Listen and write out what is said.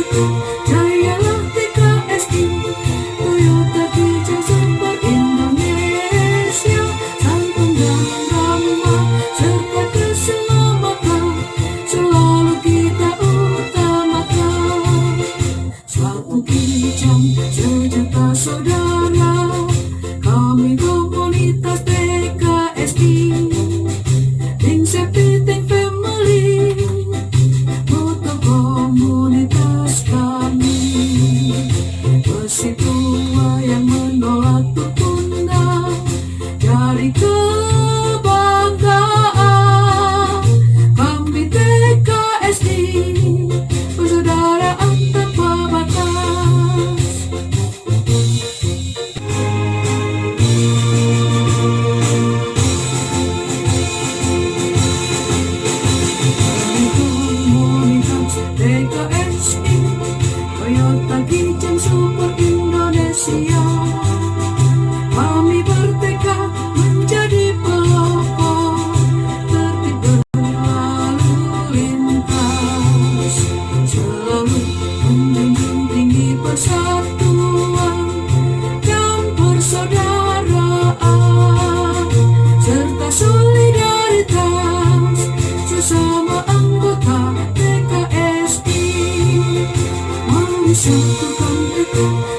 teguh, jayalah TKSI, Toyota Kijang Super Indonesia, santun dan ramah serta keselamatan selalu kita utamakan. Suatu kijang sejuta saudara, kami komunitas TKSI, Think Safety, Think Family, moto komunitas kami. Besi tua yang menolak untuk punah dari kebanggaan kami TKSI, persaudaraan tanpa batas. Komunitas TKSI, Toyota Kijang Super Indonesia, kami bertekad menjadi pelopor tertib berlalu lintas, selalu menjunjung tinggi persatuan dan persaudaraan serta solidaritas sesama anggota TKSI. Mari satukan tekad